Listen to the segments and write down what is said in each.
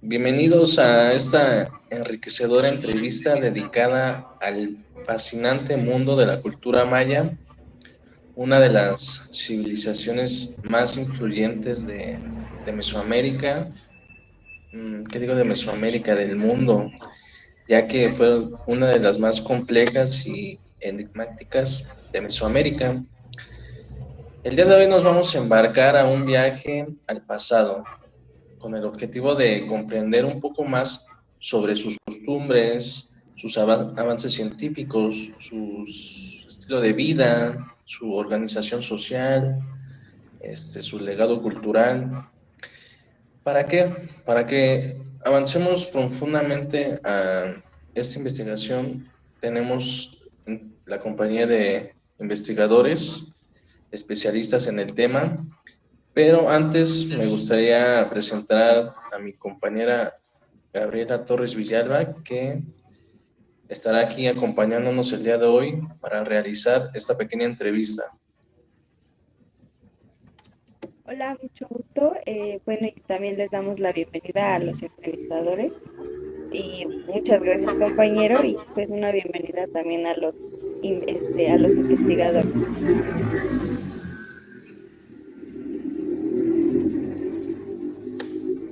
Bienvenidos a esta enriquecedora entrevista dedicada al fascinante mundo de la cultura maya, una de las civilizaciones más influyentes de Mesoamérica, ¿qué digo de Mesoamérica? Del mundo, ya que fue una de las más complejas y enigmáticas de Mesoamérica. El día de hoy nos vamos a embarcar a un viaje al pasado, con el objetivo de comprender un poco más sobre sus costumbres, sus avances científicos, su estilo de vida, su organización social, su legado cultural. ¿Para qué? Para que avancemos profundamente a esta investigación, tenemos la compañía de investigadores especialistas en el tema, pero antes me gustaría presentar a mi compañera Gabriela Torres Villalba, que estará aquí acompañándonos el día de hoy para realizar esta pequeña entrevista. Hola, mucho gusto. Bueno, y también les damos la bienvenida a los entrevistadores y muchas gracias, compañero, y pues una bienvenida también a a los investigadores.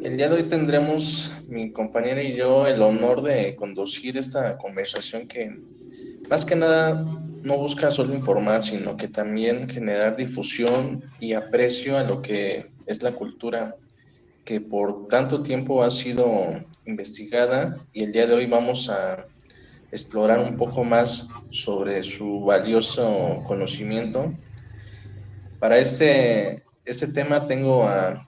El día de hoy tendremos mi compañera y yo el honor de conducir esta conversación que más que nada no busca solo informar, sino que también generar difusión y aprecio a lo que es la cultura que por tanto tiempo ha sido investigada, y el día de hoy vamos a explorar un poco más sobre su valioso conocimiento. Para este tema tengo a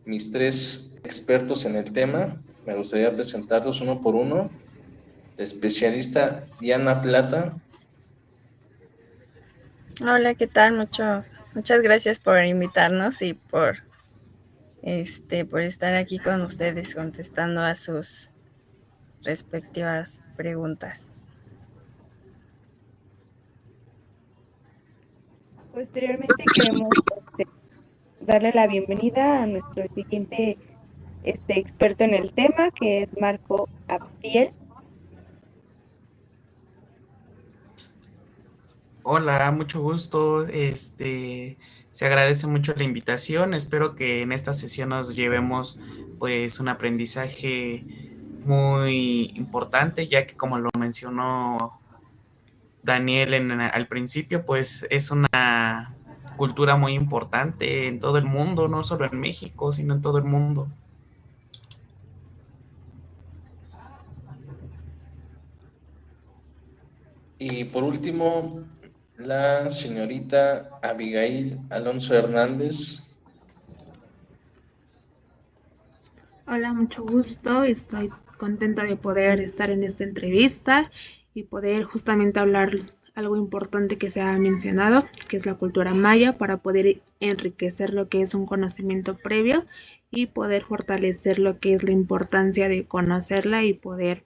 mis tres expertos en el tema. Me gustaría presentarlos uno por uno. La especialista Diana Plata. Hola, ¿qué tal? Muchas gracias por invitarnos y por estar aquí con ustedes contestando a sus respectivas preguntas. Posteriormente queremos darle la bienvenida a nuestro siguiente experto en el tema, que es Marco Apiel. Hola, mucho gusto. Se agradece mucho la invitación. Espero que en esta sesión nos llevemos pues un aprendizaje muy importante, ya que como lo mencionó Daniel al principio, pues es una cultura muy importante en todo el mundo, no solo en México, sino en todo el mundo. Y por último, la señorita Abigail Alonso Hernández. Hola, mucho gusto. Estoy contenta de poder estar en esta entrevista y poder justamente hablar algo importante que se ha mencionado, que es la cultura maya, para poder enriquecer lo que es un conocimiento previo y poder fortalecer lo que es la importancia de conocerla y poder,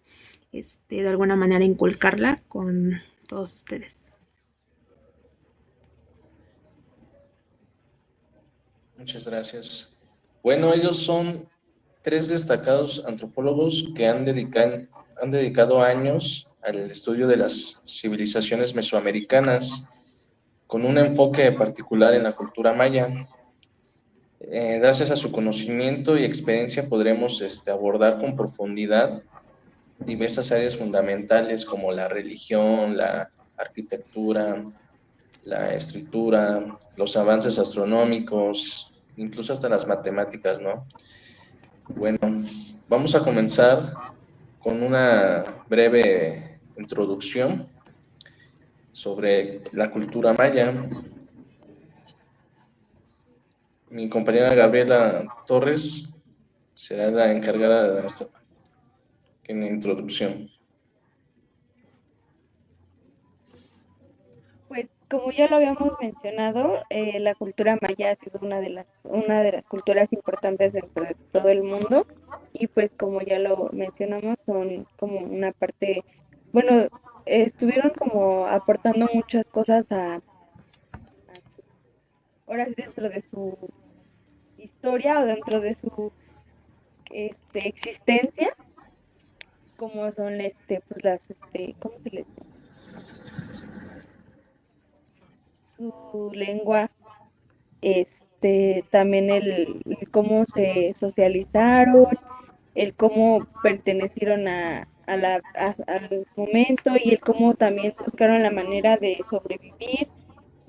de alguna manera, inculcarla con todos ustedes. Muchas gracias. Bueno, ellos son tres destacados antropólogos que han dedicado años al estudio de las civilizaciones mesoamericanas, con un enfoque particular en la cultura maya. Gracias a su conocimiento y experiencia podremos abordar con profundidad diversas áreas fundamentales como la religión, la arquitectura, la escritura, los avances astronómicos, incluso hasta las matemáticas, ¿no? Bueno, vamos a comenzar con una breve introducción sobre la cultura maya. Mi compañera Gabriela Torres será la encargada de esta pequeña introducción. Pues como ya lo habíamos mencionado, la cultura maya ha sido una de las culturas importantes dentro de todo el mundo, y pues como ya lo mencionamos, son como una parte, bueno, estuvieron como aportando muchas cosas ahora sí, dentro de su historia o dentro de su existencia, como son pues las ¿cómo se les dice? Su lengua, también el cómo se socializaron, el cómo pertenecieron al momento y el cómo también buscaron la manera de sobrevivir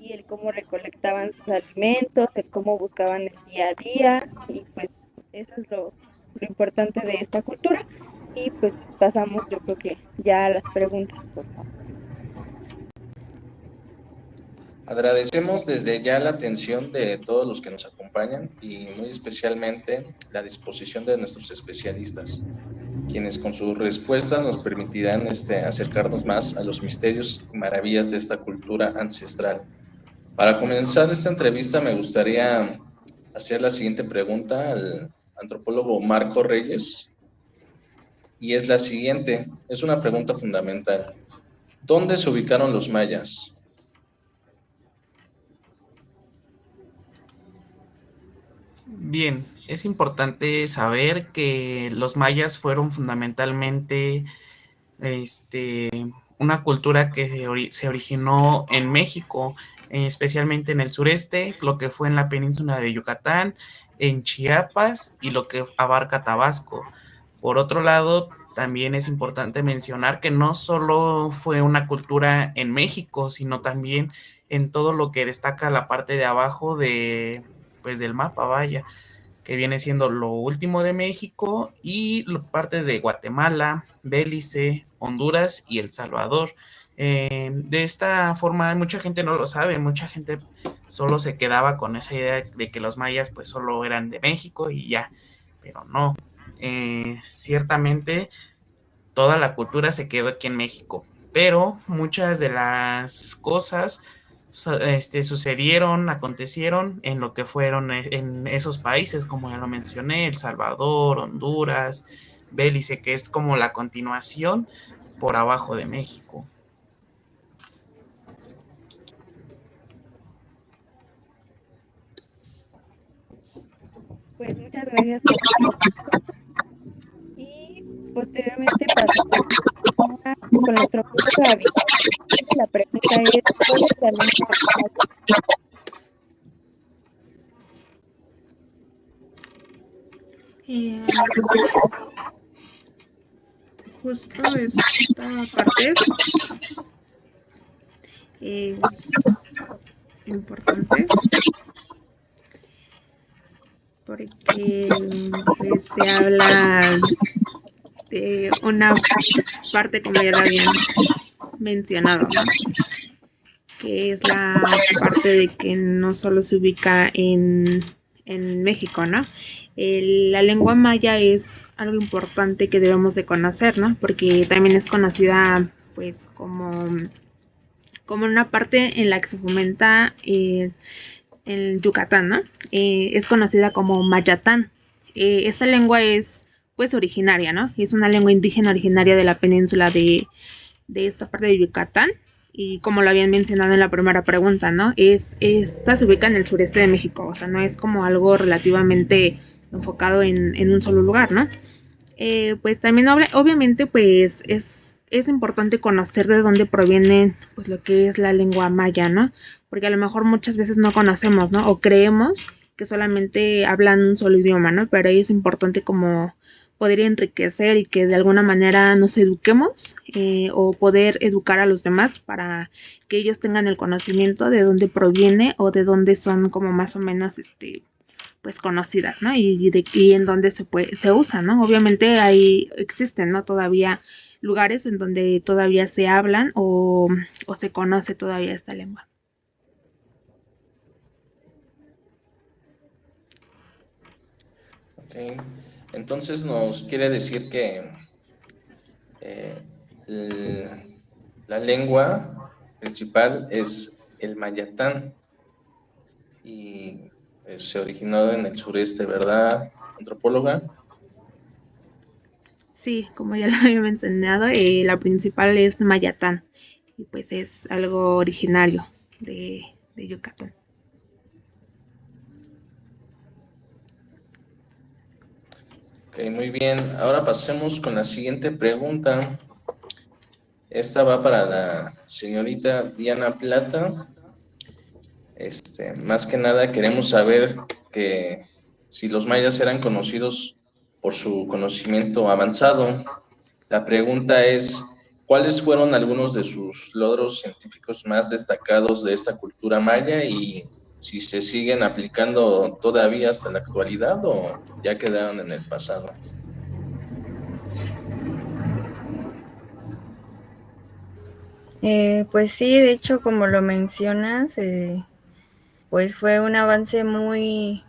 y el cómo recolectaban sus alimentos, el cómo buscaban el día a día y pues eso es lo importante de esta cultura. Y pues pasamos yo creo que ya a las preguntas, por favor. Agradecemos desde ya la atención de todos los que nos acompañan y muy especialmente la disposición de nuestros especialistas, quienes con sus respuestas nos permitirán acercarnos más a los misterios y maravillas de esta cultura ancestral. Para comenzar esta entrevista me gustaría hacer la siguiente pregunta al antropólogo Marco Reyes, y es la siguiente, es una pregunta fundamental. ¿Dónde se ubicaron los mayas? Bien, es importante saber que los mayas fueron fundamentalmente este, una cultura que se originó en México, especialmente en el sureste, lo que fue en la península de Yucatán, en Chiapas y lo que abarca Tabasco. Por otro lado, también es importante mencionar que no solo fue una cultura en México, sino también en todo lo que destaca la parte de abajo pues, del mapa, vaya, que viene siendo lo último de México y partes de Guatemala, Belice, Honduras y El Salvador. De esta forma, mucha gente no lo sabe, mucha gente solo se quedaba con esa idea de que los mayas pues solo eran de México y ya, pero no. Ciertamente toda la cultura se quedó aquí en México, pero muchas de las cosas sucedieron, acontecieron en lo que fueron en esos países, como ya lo mencioné, El Salvador, Honduras, Belice, que es como la continuación por abajo de México. Pues muchas gracias por la respuesta. Y posteriormente pasamos con nuestro curso habitual. La pregunta es, ¿cuál es la lengua maya? Justo esta parte es importante porque pues se habla de una parte, como ya lo habían mencionado, ¿no? Que es la parte de que no solo se ubica en México, ¿no? La lengua maya es algo importante que debemos de conocer, ¿no? Porque también es conocida pues como una parte en la que se fomenta el Yucatán, ¿no? Es conocida como Mayatán. Esta lengua es pues originaria, ¿no? Es una lengua indígena originaria de la península de esta parte de Yucatán. Y como lo habían mencionado en la primera pregunta, ¿no? Esta se ubica en el sureste de México, o sea, no es como algo relativamente enfocado en un solo lugar, ¿no? Pues también obviamente pues es importante conocer de dónde proviene pues lo que es la lengua maya, ¿no? Porque a lo mejor muchas veces no conocemos, ¿no? O creemos que solamente hablan un solo idioma, ¿no? Pero ahí es importante como poder enriquecer y que de alguna manera nos eduquemos o poder educar a los demás para que ellos tengan el conocimiento de dónde proviene o de dónde son como más o menos pues conocidas, ¿no? Y en dónde se usa, ¿no? Obviamente ahí existen, ¿no? Todavía lugares en donde todavía se hablan o se conoce todavía esta lengua. Okay. Entonces nos quiere decir que la lengua principal es el mayatán y se originó en el sureste, ¿verdad, antropóloga? Sí, como ya lo había mencionado, la principal es Mayatán y pues es algo originario de Yucatán. Ok, muy bien. Ahora pasemos con la siguiente pregunta. Esta va para la señorita Diana Plata. Más que nada queremos saber que si los mayas eran conocidos por su conocimiento avanzado. La pregunta es, ¿cuáles fueron algunos de sus logros científicos más destacados de esta cultura maya y si se siguen aplicando todavía hasta la actualidad o ya quedaron en el pasado? Pues sí, de hecho, como lo mencionas, pues fue un avance muy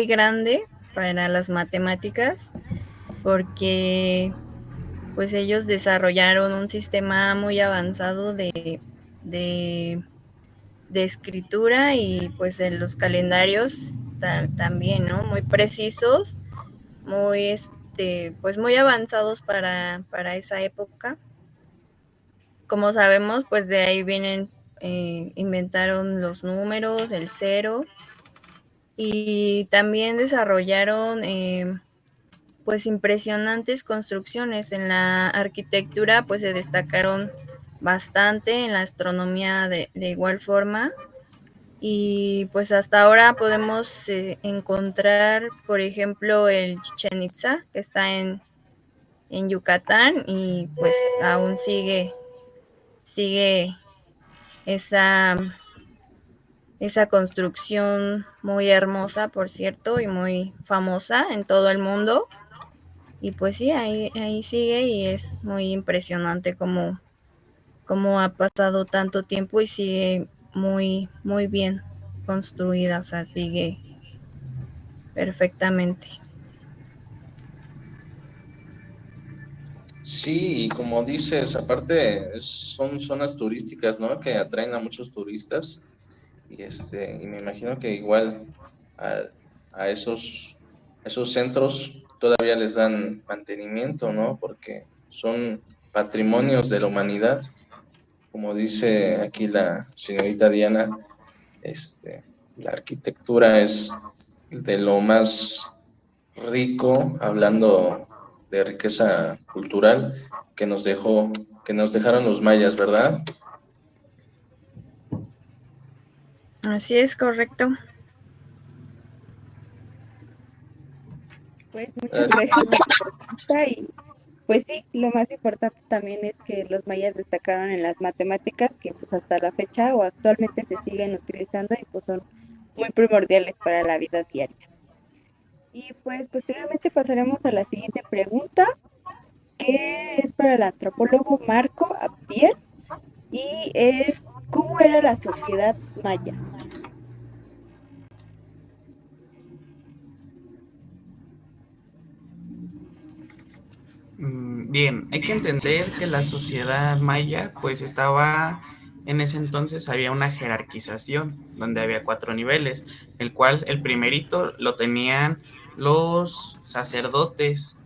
grande para las matemáticas, porque pues ellos desarrollaron un sistema muy avanzado de, de escritura y pues de los calendarios también, ¿no? Muy precisos, muy, pues muy avanzados para esa época. Como sabemos, pues de ahí vienen, inventaron los números, el cero, y también desarrollaron pues impresionantes construcciones. En la arquitectura pues se destacaron bastante, en la astronomía de igual forma, y pues hasta ahora podemos encontrar, por ejemplo, el Chichén Itzá, que está en Yucatán, y pues aún sigue esa, esa construcción muy hermosa, por cierto, y muy famosa en todo el mundo. Y pues sí, ahí sigue, y es muy impresionante cómo ha pasado tanto tiempo y sigue muy bien construida, o sea, sigue perfectamente. Sí, y como dices, aparte son zonas turísticas, ¿no? Que atraen a muchos turistas y me imagino que igual a, a esos centros todavía les dan mantenimiento, ¿no? Porque son patrimonios de la humanidad, como dice aquí la señorita Diana, este, la arquitectura es de lo más rico, hablando de riqueza cultural que nos dejó, que nos dejaron los mayas, ¿verdad? Así es, correcto. Pues muchas Gracias. gracias por tu respuesta y pues sí, lo más importante también es que los mayas destacaron en las matemáticas que pues hasta la fecha o actualmente se siguen utilizando y pues son muy primordiales para la vida diaria. Y pues posteriormente pasaremos a la siguiente pregunta, que es para el antropólogo Marco Abdiel y es ¿cómo era la sociedad maya? Bien, hay que entender que la sociedad maya pues estaba, en ese entonces había una jerarquización donde había 4 niveles, el cual el primerito lo tenían los sacerdotes,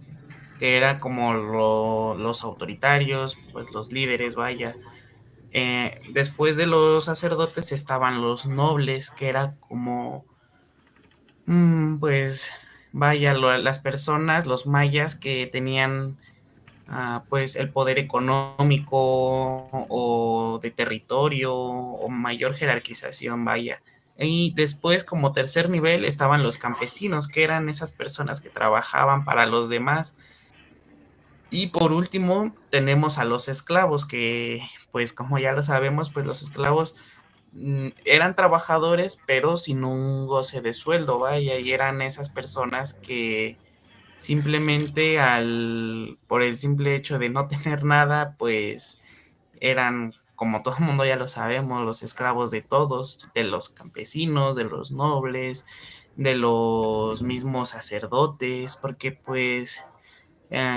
que era como los autoritarios, pues los líderes, vaya. Después de los sacerdotes estaban los nobles, que era como, pues, vaya, las personas, los mayas que tenían pues el poder económico o de territorio o mayor jerarquización, vaya. Y después, como tercer nivel, estaban los campesinos, que eran esas personas que trabajaban para los demás. Y por último, tenemos a los esclavos, que pues como ya lo sabemos, pues los esclavos eran trabajadores, pero sin un goce de sueldo, vaya, y eran esas personas que simplemente por el simple hecho de no tener nada, pues eran, como todo el mundo ya lo sabemos, los esclavos de todos, de los campesinos, de los nobles, de los mismos sacerdotes, porque pues,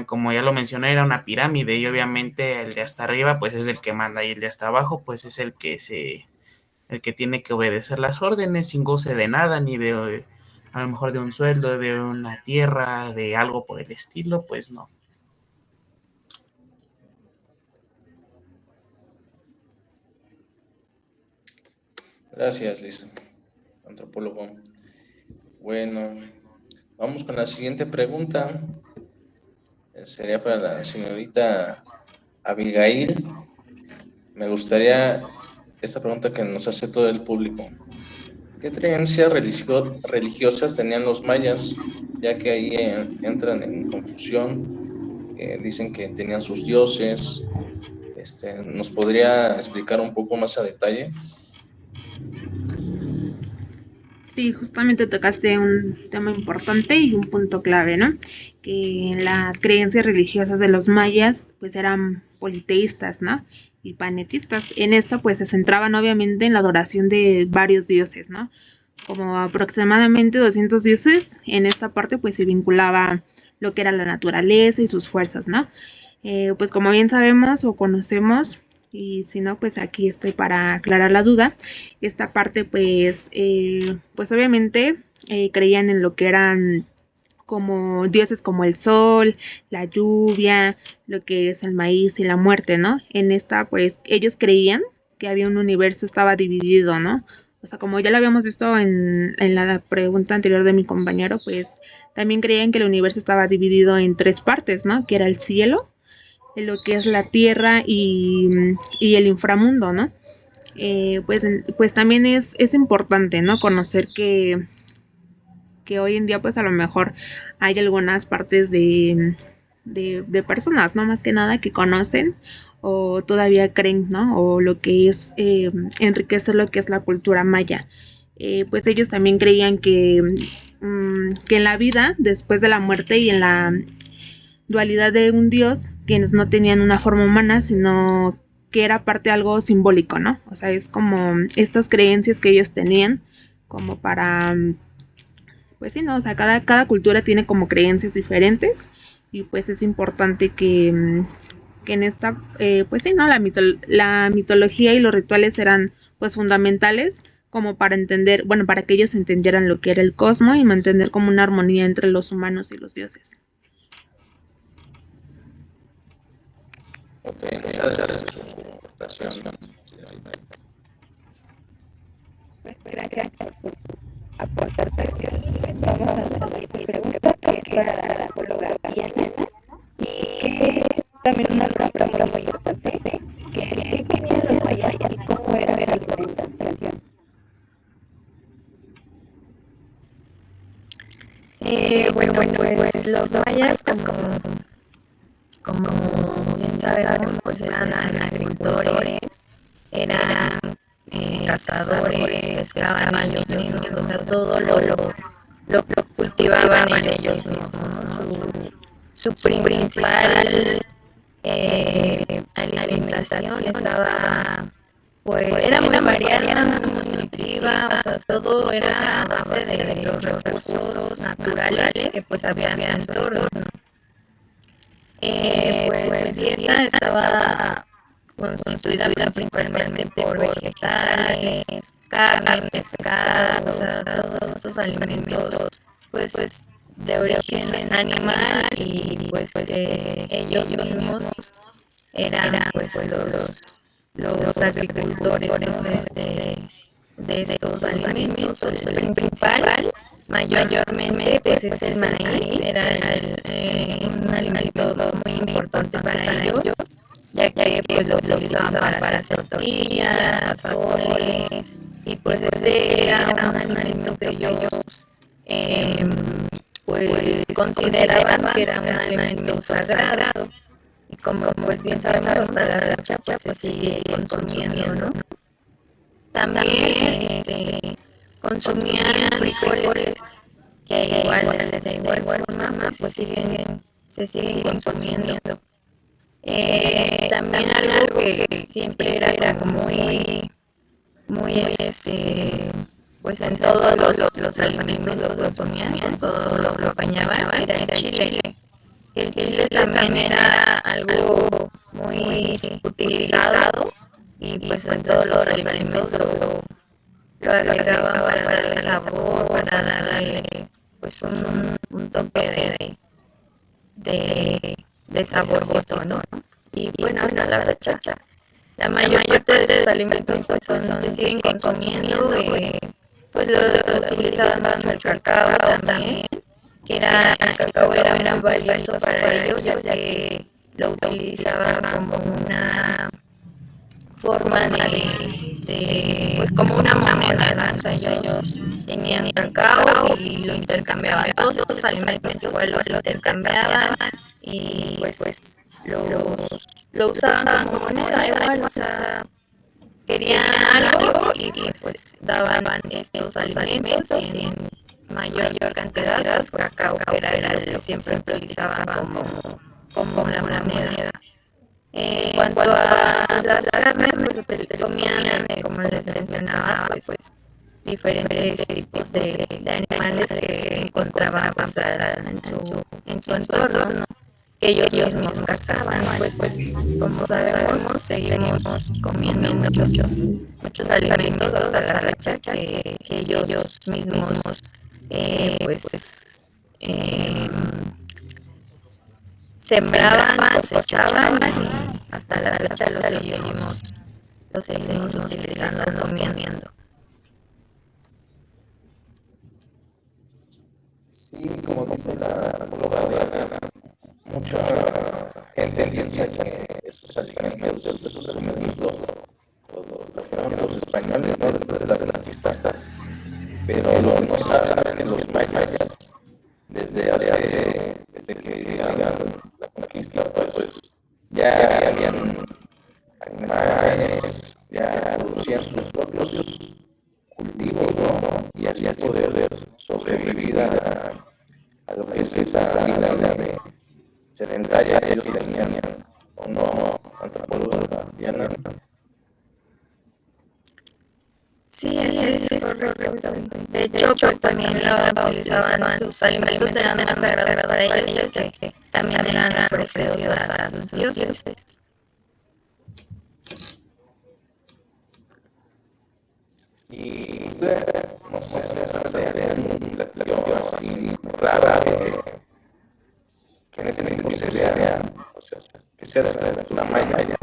como ya lo mencioné, era una pirámide y obviamente el de hasta arriba pues es el que manda y el de hasta abajo pues es el que tiene que obedecer las órdenes sin goce de nada, ni de a lo mejor de un sueldo, de una tierra, de algo por el estilo, pues no. Gracias, Lisa, antropólogo. Bueno, vamos con la siguiente pregunta. sería para la señorita Abigail. Me gustaría esta pregunta que nos hace todo el público. ¿Qué creencias religiosas tenían los mayas? Ya que ahí entran en confusión, dicen que tenían sus dioses. ¿Nos podría explicar un poco más a detalle? Sí, justamente tocaste un tema importante y un punto clave, ¿no? Que las creencias religiosas de los mayas pues eran politeístas, ¿no? Y panetistas. En esta pues se centraban obviamente en la adoración de varios dioses, ¿no? Como aproximadamente 200 dioses. En esta parte pues se vinculaba lo que era la naturaleza y sus fuerzas, ¿no? Pues como bien sabemos o conocemos, y si no, pues aquí estoy para aclarar la duda. Esta parte, pues obviamente creían en lo que eran como dioses como el sol, la lluvia, lo que es el maíz y la muerte, ¿no? En esta, pues ellos creían que había un universo, estaba dividido, ¿no? O sea, como ya lo habíamos visto en la pregunta anterior de mi compañero, pues también creían que el universo estaba dividido en tres partes, ¿no? Que era el cielo, en lo que es la tierra y el inframundo, ¿no? Pues también es importante, ¿no? Conocer que hoy en día pues a lo mejor hay algunas partes de personas, ¿no? Más que nada que conocen o todavía creen, ¿no? O lo que es enriquecer lo que es la cultura maya. Pues ellos también creían que en la vida, después de la muerte y en la dualidad de un dios, quienes no tenían una forma humana, sino que era parte de algo simbólico, ¿no? O sea, es como estas creencias que ellos tenían como para, pues sí, ¿no? O sea, cada cultura tiene como creencias diferentes y pues es importante que en esta, pues sí, ¿no? La mitología y los rituales eran pues fundamentales como para entender, bueno, para que ellos entendieran lo que era el cosmos y mantener como una armonía entre los humanos y los dioses. Ok, muchas gracias por su aportación. Pues gracias por su aportación. Pues vamos a la siguiente pregunta, que es para la antropóloga Diana, y que es también una pregunta muy importante, que es ¿qué tenían los mayas y cómo era su alimentación? Bueno, pues los mayas, como bien sabemos, pues eran agricultores, eran cazadores, pescaban ellos mismos, o sea, todo lo cultivaban ellos mismos, ¿no? Su principal alimentación estaba, pues, era muy variada, muy nutritiva, o sea, todo era a base de los recursos naturales que pues había en su entorno. Pues su dieta estaba constituida principalmente por vegetales, carne, pescado, o sea, todos estos alimentos pues de origen animal y pues ellos mismos eran pues los agricultores, ¿no? de estos alimentos. El principal mayormente pues es el maíz, era un alimento muy importante para ellos, ya que pues lo utilizaban para hacer tortillas, atoles, y pues ese era un alimento que ellos pues consideraban que era un alimento sagrado, y como pues bien sabemos hasta la fecha pues se sigue consumiendo, ¿no? También consumían frijoles que de igual forma pues se siguen consumiendo. También algo que siempre era como muy pues en todos los alimentos lo consumían, en todo lo apañaban, era el chile. El chile también era algo muy utilizado y pues en todos los alimentos lo agregaban para darle sabor, para darle pues un toque de saborcito, ¿no? Y bueno, hasta la fecha, la mayor parte de sus alimentos pues se siguen consumiendo, pues lo utilizaban mucho el cacao también, que el cacao era muy valioso para ellos, ya que lo utilizaban como una forma pues como una moneda, o sea, ellos tenían cacao y lo intercambiaban, todos estos alimentos igual los intercambiaban y pues lo usaban como moneda igual, o sea, querían algo y pues daban estos alimentos en mayor cantidad, pues cacao era el que siempre utilizaban como la moneda. En cuanto a las carnes, pues comían, como les mencionaba, pues diferentes tipos de animales que encontraban pues, en su entorno, que ellos mismos cazaban, pues como sabemos, seguimos comiendo muchos alimentos hasta la fecha que ellos mismos pues sembraban, cosechaban y hasta la fecha lo seguimos utilizando, comiendo. Sí, como dice la global, mucha gente piensa que esos alimentos los trajeron los españoles, ¿no? Después de la conquista, pero lo que no saben es que los mayas, desde que llegaron la conquista, pues ya habían animales, ya producían sus propios cultivos, ¿no? Y así poder sobrevivir a lo que es esa vida de sedentaria que ellos tenían, o no, antropóloga, Diana. Sí, es correcto. De hecho, pues también lo utilizaban, sus alimentos eran más sagrados para ellos, ya que también eran ofrecidos a sus dioses. Y usted, no sé, un platillo así rara que en ese mismo se vea, o sea, que sea de la cultura maya,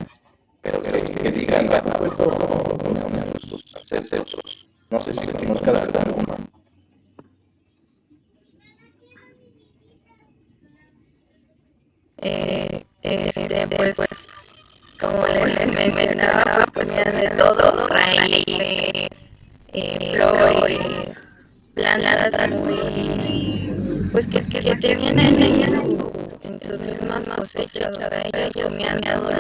pero que digan, pues esto lo comían nuestros ancestros. No sé si conozca la verdad alguno. Pues, como les mencionaba, pues comían de todo, raíces, flores, plantas muy, pues que tenían ahí en sus mismas cosechas, o sea, ellos comían todo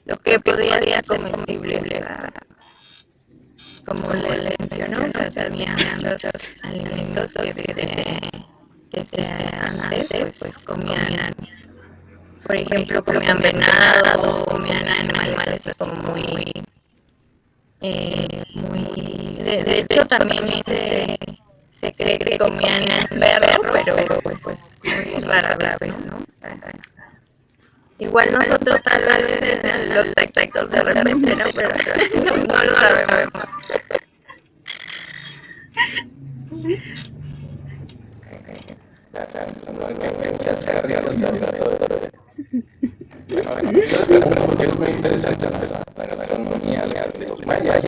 lo que podía ser comestible, o sea, como le mencionó, o sea, tenían muchos alimentos que se antes, pues comían, por ejemplo, comían venado, comían animales así como muy, de hecho también se cree que comían perro, pero pues muy rara vez, ¿no? O sea, igual nosotros tal vez en los textos de repente, ¿no? Pero no lo sabemos. Bueno, porque es muy interesante la gastronomía de los mayas,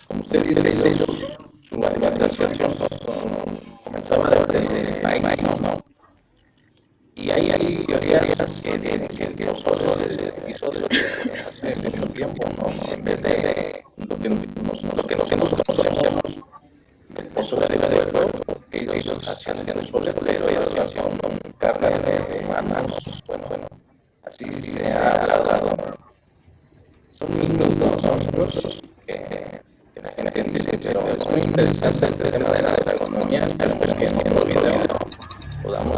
como usted dice, ellos, su alimentación comenzaba desde el maíz, ¿no? Y hay teorías que dicen que los soles episodios hace mucho tiempo, ¿no? En vez de lo que nosotros conocemos del pozole de huevo, ellos hacían el pozole, pero ellos hacían con carne de humanos, bueno, así se ha hablado. Son mitos, son mitos que la gente dice, pero es muy interesante este tema de la gastronomía. Esperemos que en otro video podamos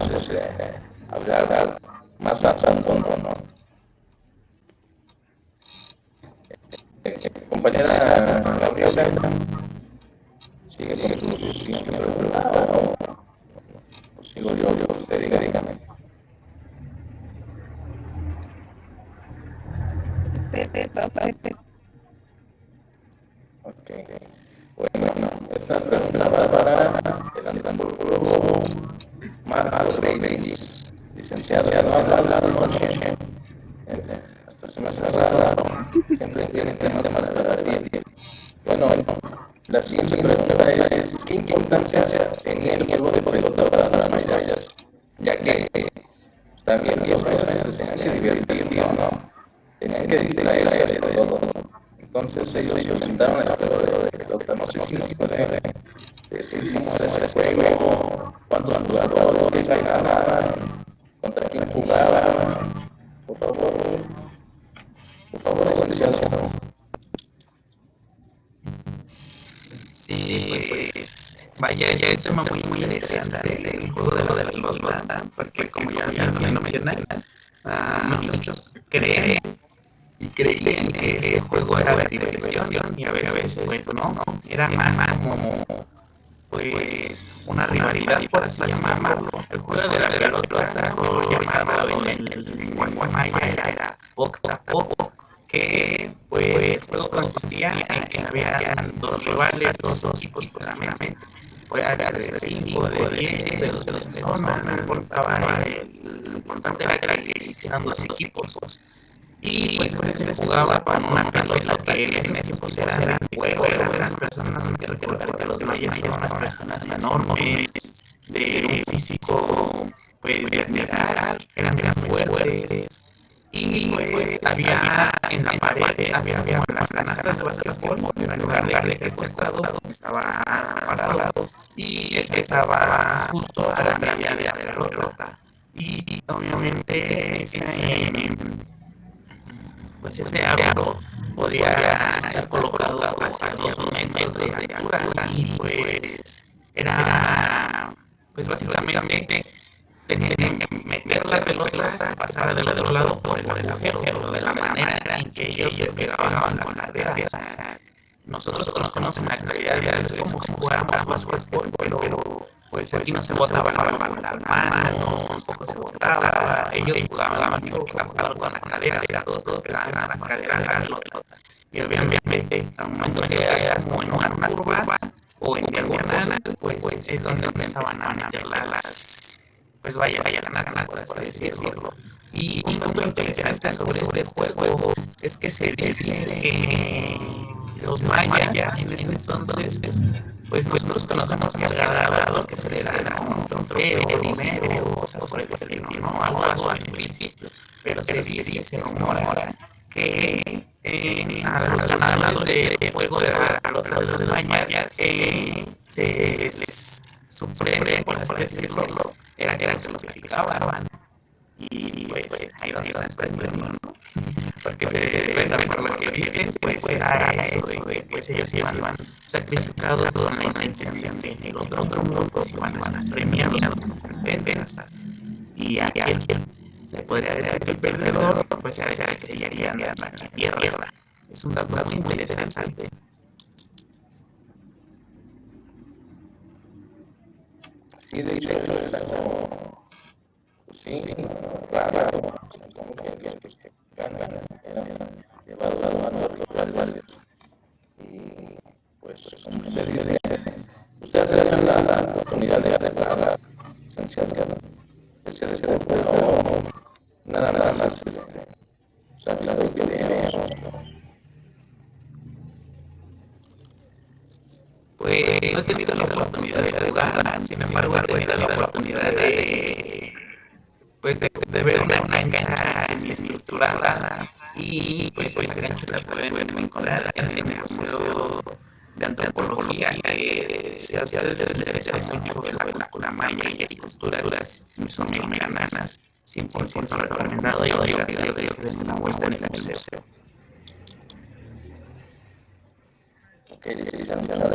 hablar más a fondo, ¿no? Compañera Gabriela, sigue con sus siguiente pregunta o sigo yo, usted dígame. Ok, bueno, esta pregunta va para el antropólogo Marcos Reyes, licenciado en la noche. Hasta se me hace raro, siempre tienen temas para bien. Bueno, la siguiente pregunta es, ¿qué importancia el juego de pelota para las mayas, ya que también los mayas se tenían que divertir, ¿no? Tenían que distraerse de todo. Entonces ellos inventaron el juego de pelota. No sé si nos puede decir cómo era ese juego, cuántos jugadores que ganaban, contra quién jugaban. Por favor, licenciado. Sí, pues vaya, ya es un tema muy interesante el juego de la pelota, porque como ya lo mencionas, muchos creen y creían que este juego era de diversión y a veces pues no, era más como pues una rivalidad, por así llamarlo. El juego de la pelota, o llamado en el lenguaje maya, era Octapoc, que pues el juego consistía en que había dos rivales, dos equipos solamente. Puede ser de 5, de 10, de 2 personas, no importaba, lo importante era que existieran dos equipos. Y pues se jugaba con una pelota que en ese tiempo eran de fuego, eran personas, hay que recordar que los mayas eran unas personas enormes, de un físico pues de admirar, eran fuertes. Y pues había en la pared, había como las canastas de basquetbol, pero en lugar de este costado estaba parado y estaba justo a la media de la pelota. Y obviamente pues ese aro podía estar colocado hacia 2 metros de altura y pues era, pues básicamente tenían que meter la pelota, pasar del otro lado por el agujero, de la manera en que ellos pegaban con la cadera. O sea, nosotros conocemos en la actualidad de como si jugáramos básquetbol, pero pues aquí no se botaba la balón con las manos, tampoco se botaba. Ellos jugaban mucho a jugar con la cadera, o sea, todos pegaban a la cadera de la pelota. Y obviamente, al momento que hayas como en una curva o en diagonal, pues es donde empezaban a meter pues vaya ganar, por así decirlo. Y un punto interesante sobre este juego es que se dice que los mayas en ese entonces, pues nosotros conocemos que había dado lo que se le da un trofeo, dinero, cosas por el estilo, ¿no? Algo a beneficio. Pero se dice, se rumora que a los ganadores de juego de la pelota de los mayas se les su premio, por así decirlo, era que se los calificaban. Y pues ahí donde está el premio, ¿no? Porque por lo que dicen, pues era eso de que pues ellos iban sacrificados con la intención de que el otro mundo pues iban a ser premiados con recompensas. Y aquel se podría decir que el perdedor, pues ya era que se irían a la tierra. Es un dato muy interesante. Sí, de hecho, es algo, pues sí, raro, como que los que ganan eran llevados a los locales. Y pues, como usted dice, usted tenía la oportunidad de hablar, licenciado, ese juego, nada más, o sea, los videos, Pues no he tenido la oportunidad de jugar, sin embargo he tenido la oportunidad pues de ver una cancha semi-estructurada y pues esa cancha la pueden encontrar en el Museo de Antropología que se hace desde mucho de la película maya y esculturas mesoamericanas. 100% recomendado, yo creo que se den una vuelta en el museo. ok, licenciado,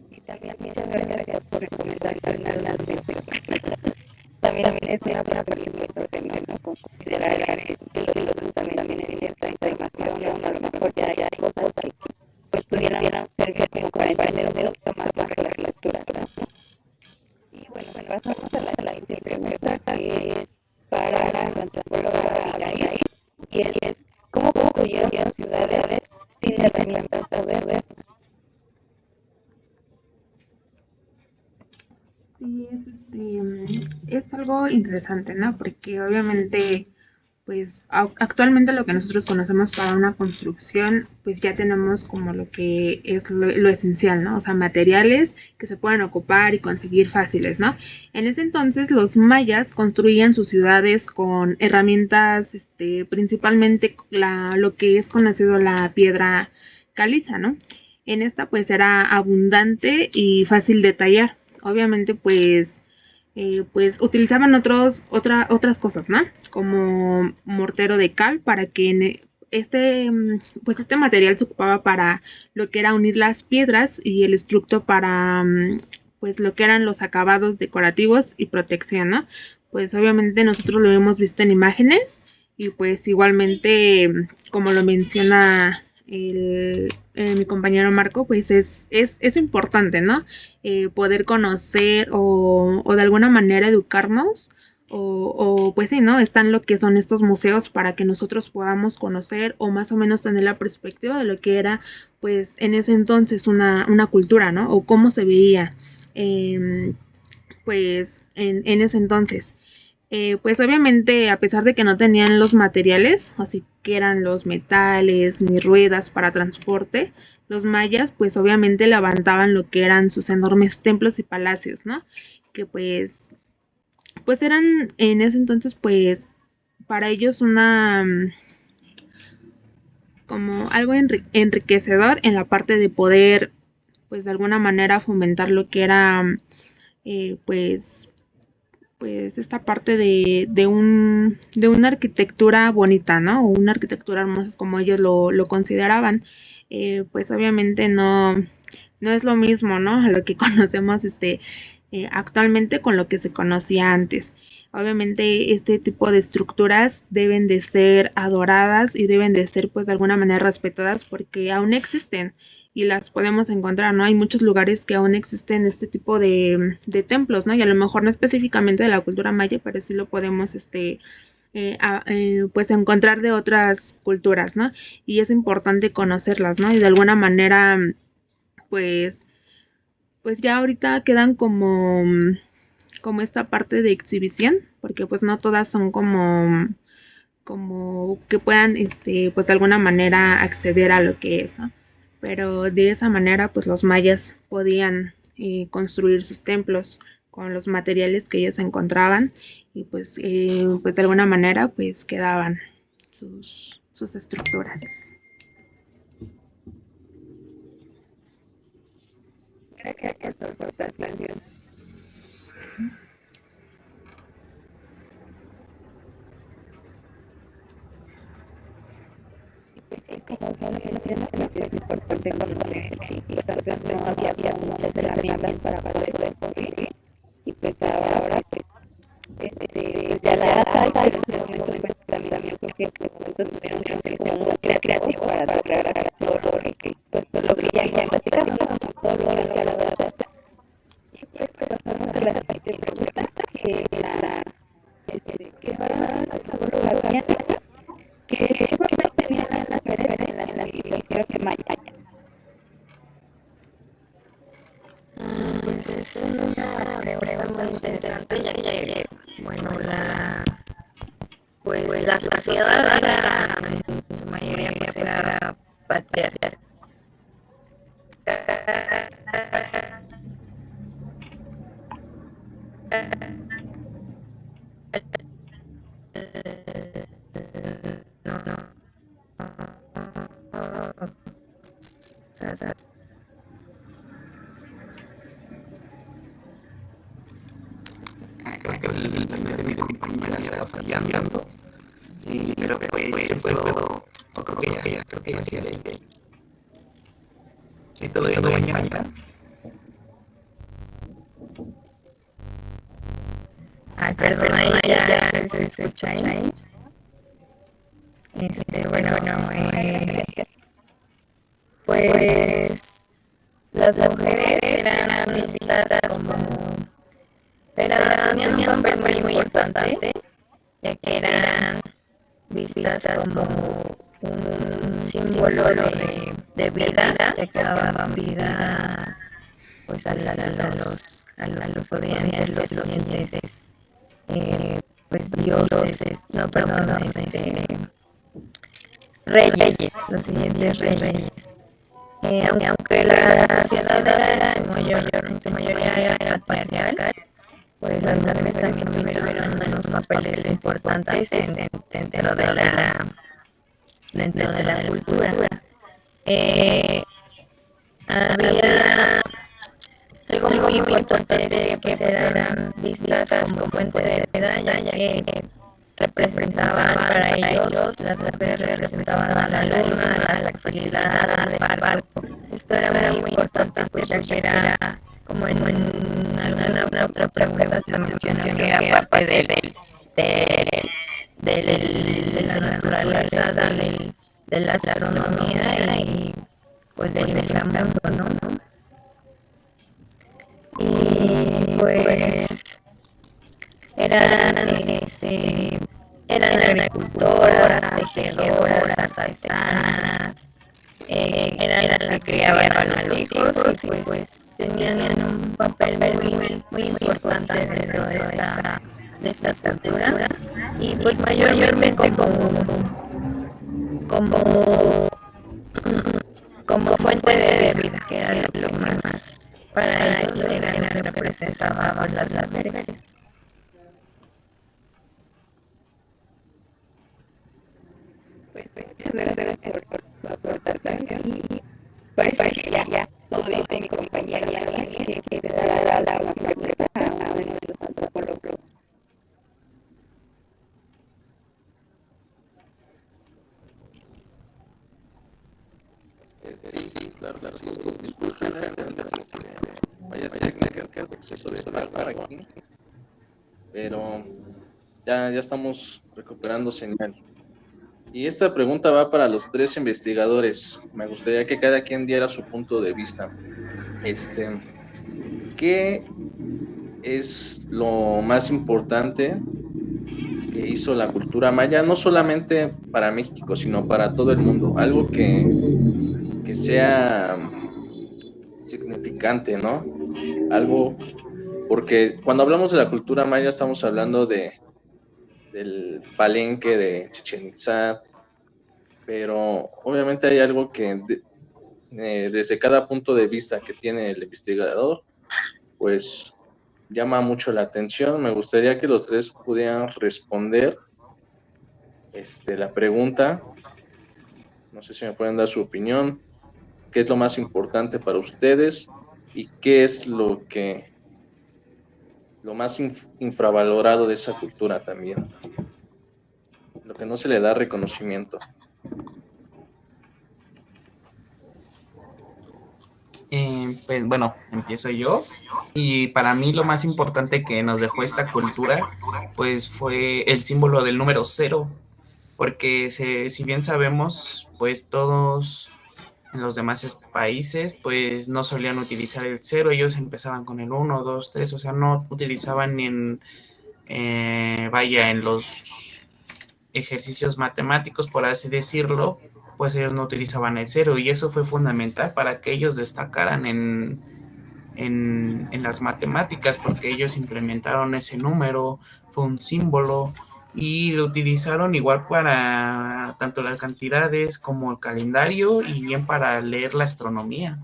Y también muchas gracias por recomendar Carnal también es una película importante, ¿no? Considerar que los dos también en cierta información, a lo mejor ya hay cosas que pues pudieran servir como para entender un poquito más la lectura, ¿no? Y bueno, pasamos a la siguiente pregunta, que es para la antropóloga Iraí, y es ¿cómo construyeron ciudades sin herramientas verdes? Sí, es algo interesante, ¿no? Porque obviamente pues actualmente lo que nosotros conocemos para una construcción, pues ya tenemos como lo que es lo esencial, ¿no? O sea, materiales que se pueden ocupar y conseguir fáciles, ¿no? En ese entonces los mayas construían sus ciudades con herramientas, principalmente lo que es conocido la piedra caliza, ¿no? En esta pues era abundante y fácil de tallar. Obviamente pues utilizaban otras cosas, ¿no? Como mortero de cal para que pues este material se ocupaba para lo que era unir las piedras y el estructo para pues lo que eran los acabados decorativos y protección, ¿no? Pues obviamente nosotros lo hemos visto en imágenes y pues igualmente como lo menciona mi compañero Marco, pues es importante, ¿no? Poder conocer o de alguna manera educarnos o pues sí, ¿no? Están lo que son estos museos para que nosotros podamos conocer o más o menos tener la perspectiva de lo que era pues en ese entonces una cultura, ¿no? O cómo se veía pues en ese entonces. Pues obviamente a pesar de que no tenían los materiales, así que eran los metales ni ruedas para transporte, los mayas pues obviamente levantaban lo que eran sus enormes templos y palacios, ¿no? Que pues eran en ese entonces pues para ellos una como algo enriquecedor en la parte de poder pues de alguna manera fomentar lo que era pues esta parte de una arquitectura bonita, ¿no? O una arquitectura hermosa como ellos lo consideraban. Pues obviamente no es lo mismo, ¿no? A lo que conocemos actualmente con lo que se conocía antes. Obviamente este tipo de estructuras deben de ser adoradas y deben de ser pues de alguna manera respetadas porque aún existen y las podemos encontrar, ¿no? Hay muchos lugares que aún existen este tipo de templos, ¿no? Y a lo mejor no específicamente de la cultura maya, pero sí lo podemos pues encontrar de otras culturas, ¿no? Y es importante conocerlas, ¿no? Y de alguna manera pues ya ahorita quedan como esta parte de exhibición, porque pues no todas son como que puedan pues de alguna manera acceder a lo que es, ¿no? Pero de esa manera pues los mayas podían construir sus templos con los materiales que ellos encontraban y pues de alguna manera pues quedaban sus estructuras. Gracias por tu aportación. Pues sí, como menciona, es importante conocer y entonces no había muchas herramientas para poder construir y pues ahora pues ya las hay, pero en ese momento pues también yo creo que tuvieron que ser como muy creativos para lograr todo lo que ya platicamos, todo lo que ya la verdad. Y pues pasamos a la siguiente pregunta, que es que va a la bien, ¿qué papel tenían las mujeres en la civilización maya? Pues es una pregunta muy interesante, ya que, bueno, la sociedad era, en su mayoría, pues era patriarcal. Creo que el internet de mi compañera está fallando. Pero pues yo puedo. O creo que ya sí así. Sí, todo mañana. Ay, perdón, ahí ya se escucha ahí. Pues las mujeres eran vistas como, pero tenían un papel muy importante, ya que eran vistas como un símbolo de vida, ya que daban vida pues a los podrían ser los siguientes pues dioses, no, perdón, reyes, los siguientes reyes. Aunque la sociedad era en su mayoría era patriarcal, pues las mujeres también tuvieron unos papeles importantes dentro de la cultura. Había algo muy importante de que pues, eran vistas como fuente de vida, ya que representaban para ellos, las mujeres representaban a la luna, a la fertilidad, al barco. Esto era muy importante, pues ya que era, como en alguna otra pregunta se mencionó que era parte de la naturaleza, de la astronomía y pues del inframundo, ¿no? Y pues eran agricultoras, tejedoras, artesanas, eran las que criaban a los hijos y pues tenían un papel muy importante dentro de esta cultura y pues mayormente como fuente de vida, que era lo más para ellos era lo que representaban las mujeres. Pues muchas gracias por su aportación y parece que ya todo bien con mi compañera María, que se dará la última pregunta a uno de nuestros antropólogos. Sí, claro, sí. Disculpen, vaya técnica de acceso de hablar aquí, pero ya estamos recuperando señal. Y esta pregunta va para los tres investigadores. Me gustaría que cada quien diera su punto de vista. ¿Qué es lo más importante que hizo la cultura maya, no solamente para México, sino para todo el mundo? Algo que sea significante, ¿no? Algo, porque cuando hablamos de la cultura maya estamos hablando del Palenque, de Chichén Itzá, pero obviamente hay algo que desde cada punto de vista que tiene el investigador, pues llama mucho la atención. Me gustaría que los tres pudieran responder la pregunta. No sé si me pueden dar su opinión. ¿Qué es lo más importante para ustedes? ¿Y qué es lo más infravalorado de esa cultura también? Lo que no se le da reconocimiento. Pues bueno, empiezo yo. Y para mí lo más importante que nos dejó esta cultura, pues fue el símbolo del número 0, porque si bien sabemos, pues todos en los demás países, pues no solían utilizar el 0, ellos empezaban con el 1, 2, 3, o sea, no utilizaban ni vaya, en los ejercicios matemáticos, por así decirlo, pues ellos no utilizaban el 0 y eso fue fundamental para que ellos destacaran en las matemáticas, porque ellos implementaron ese número, fue un símbolo y lo utilizaron igual para tanto las cantidades como el calendario y bien para leer la astronomía.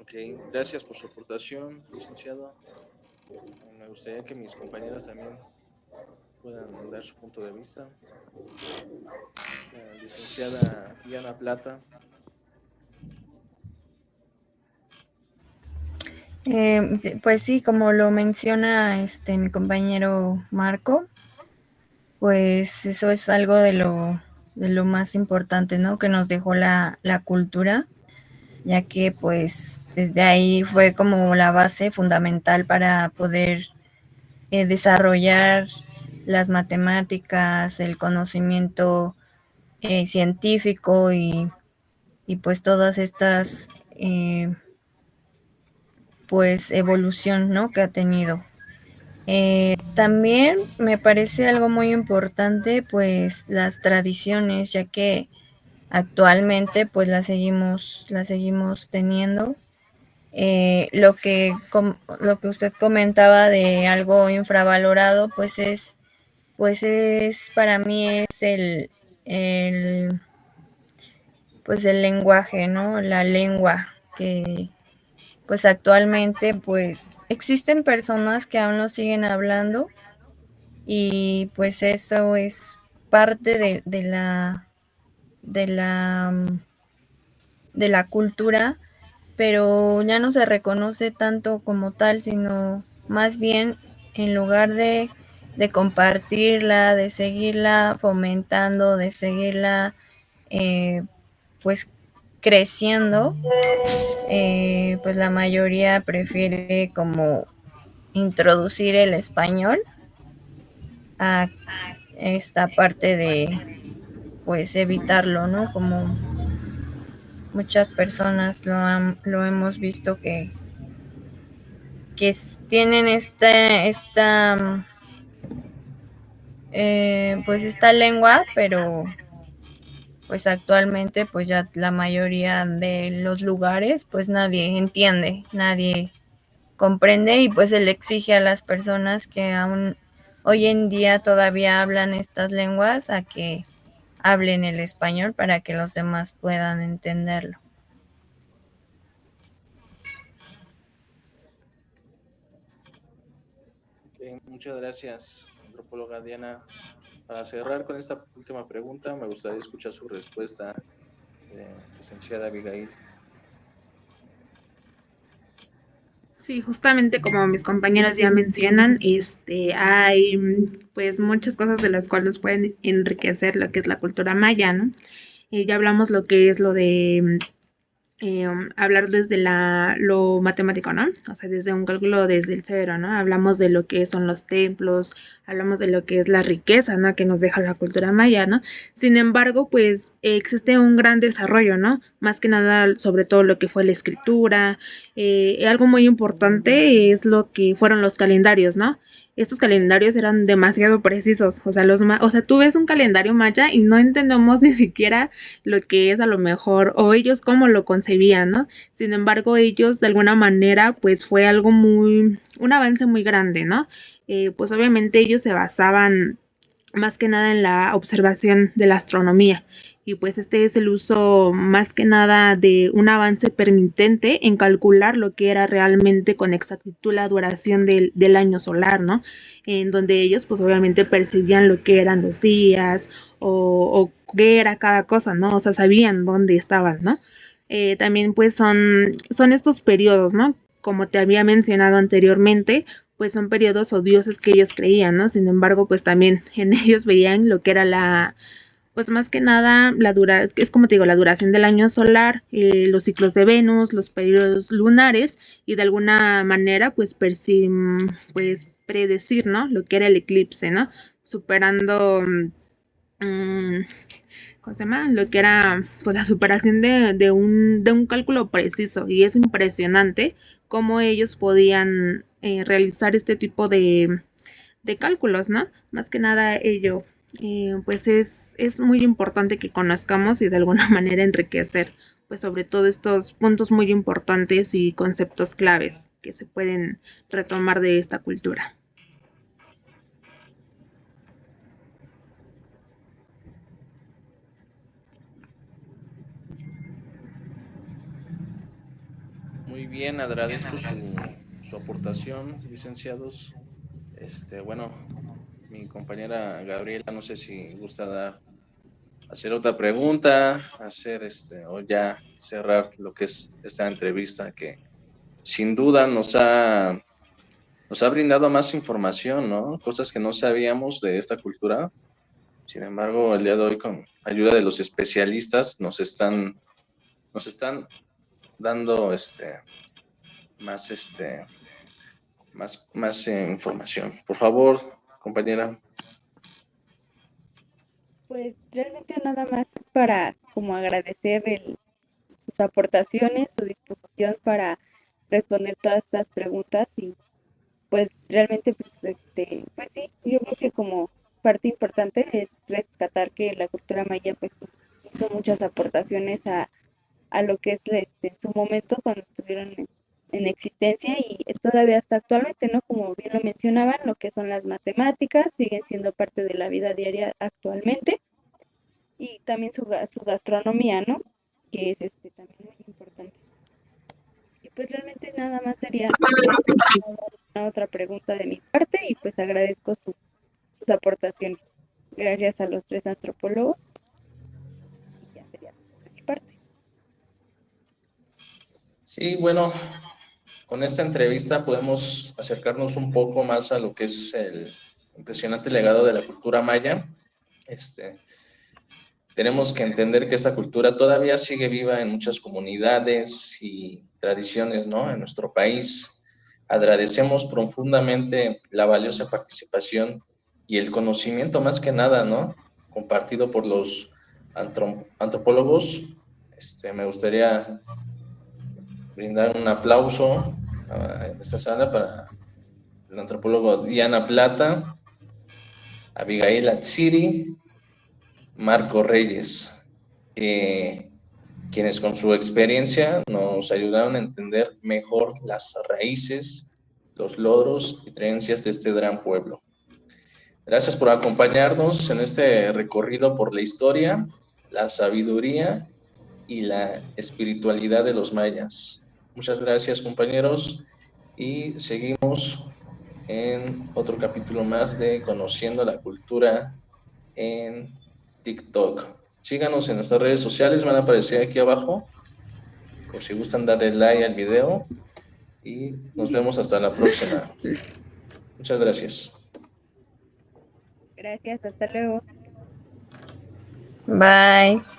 Ok, gracias por su aportación, licenciado. Me gustaría que mis compañeras también puedan dar su punto de vista. La licenciada Diana Plata. Pues sí, como lo menciona mi compañero Marco, pues eso es algo de lo más importante, ¿no? Que nos dejó la cultura, ya que pues desde ahí fue como la base fundamental para poder desarrollar las matemáticas, el conocimiento científico y pues todas estas pues evolución, ¿no? Que ha tenido. También me parece algo muy importante pues las tradiciones, ya que actualmente pues las seguimos teniendo. Lo que usted comentaba de algo infravalorado, pues es para mí es el pues el lenguaje, ¿no? La lengua que pues actualmente pues existen personas que aún lo siguen hablando y pues eso es parte de la de la cultura, pero ya no se reconoce tanto como tal, sino más bien en lugar de compartirla, de seguirla fomentando, de seguirla pues creciendo, pues la mayoría prefiere como introducir el español a esta parte de pues evitarlo, ¿no? Como muchas personas lo hemos visto que tienen pues esta lengua, pero pues actualmente pues ya la mayoría de los lugares pues nadie entiende, nadie comprende y pues se le exige a las personas que aún hoy en día todavía hablan estas lenguas a que hablen el español para que los demás puedan entenderlo. Ok, muchas gracias, antropóloga Diana. Para cerrar con esta última pregunta, me gustaría escuchar su respuesta, licenciada Abigail. Sí, justamente como mis compañeros ya mencionan, hay pues muchas cosas de las cuales pueden enriquecer lo que es la cultura maya, ¿no? Ya hablamos lo que es lo de hablar desde lo matemático, ¿no? O sea, desde un cálculo desde el cero, ¿no? Hablamos de lo que son los templos, hablamos de lo que es la riqueza, ¿no? Que nos deja la cultura maya, ¿no? Sin embargo, pues existe un gran desarrollo, ¿no? Más que nada sobre todo lo que fue la escritura. Algo muy importante es lo que fueron los calendarios, ¿no? Estos calendarios eran demasiado precisos, o sea, o sea, tú ves un calendario maya y no entendemos ni siquiera lo que es a lo mejor, o ellos cómo lo concebían, ¿no? Sin embargo, ellos de alguna manera, pues fue algo un avance muy grande, ¿no? Pues obviamente ellos se basaban más que nada en la observación de la astronomía. Y pues este es el uso más que nada de un avance permitente en calcular lo que era realmente con exactitud la duración del año solar, ¿no? En donde ellos pues obviamente percibían lo que eran los días o qué era cada cosa, ¿no? O sea, sabían dónde estaban, ¿no? También pues son estos periodos, ¿no? Como te había mencionado anteriormente, pues son periodos o dioses que ellos creían, ¿no? Sin embargo, pues también en ellos veían lo que era pues más que nada, es como te digo, la duración del año solar, los ciclos de Venus, los periodos lunares y de alguna manera, pues predecir, ¿no? Lo que era el eclipse, ¿no? Superando, ¿cómo se llama? Lo que era pues la superación de un cálculo preciso y es impresionante cómo ellos podían realizar este tipo de cálculos, ¿no? Más que nada ello, pues es muy importante que conozcamos y de alguna manera enriquecer, pues sobre todo estos puntos muy importantes y conceptos claves que se pueden retomar de esta cultura. Muy bien, agradezco su aportación, licenciados. Bueno, mi compañera Gabriela, no sé si gusta hacer otra pregunta, o ya cerrar lo que es esta entrevista que sin duda nos ha brindado más información, ¿no? Cosas que no sabíamos de esta cultura. Sin embargo, el día de hoy, con ayuda de los especialistas, nos están dando más, más información. Por favor, compañera. Pues realmente nada más es para como agradecer sus aportaciones, su disposición para responder todas estas preguntas y pues realmente pues sí, yo creo que como parte importante es rescatar que la cultura maya pues hizo muchas aportaciones a lo que es en su momento cuando estuvieron en existencia y todavía hasta actualmente, ¿no? Como bien lo mencionaban, lo que son las matemáticas siguen siendo parte de la vida diaria actualmente y también su gastronomía, ¿no? Que es también muy importante. Y pues realmente nada más sería una otra pregunta de mi parte y pues agradezco sus aportaciones. Gracias a los tres antropólogos. Y ya sería de mi parte. Sí, bueno, con esta entrevista podemos acercarnos un poco más a lo que es el impresionante legado de la cultura maya. Tenemos que entender que esta cultura todavía sigue viva en muchas comunidades y tradiciones, ¿no? En nuestro país. Agradecemos profundamente la valiosa participación y el conocimiento, más que nada, ¿no? Compartido por los antropólogos. Me gustaría brindar un aplauso en esta sala para el antropólogo Diana Plata, Abigail Atziri, Marco Reyes, quienes con su experiencia nos ayudaron a entender mejor las raíces, los logros y creencias de este gran pueblo. Gracias por acompañarnos en este recorrido por la historia, la sabiduría y la espiritualidad de los mayas. Muchas gracias, compañeros, y seguimos en otro capítulo más de Conociendo la Cultura en TikTok. Síganos en nuestras redes sociales, van a aparecer aquí abajo, por si gustan darle like al video, y nos vemos hasta la próxima. Muchas gracias. Gracias, hasta luego. Bye.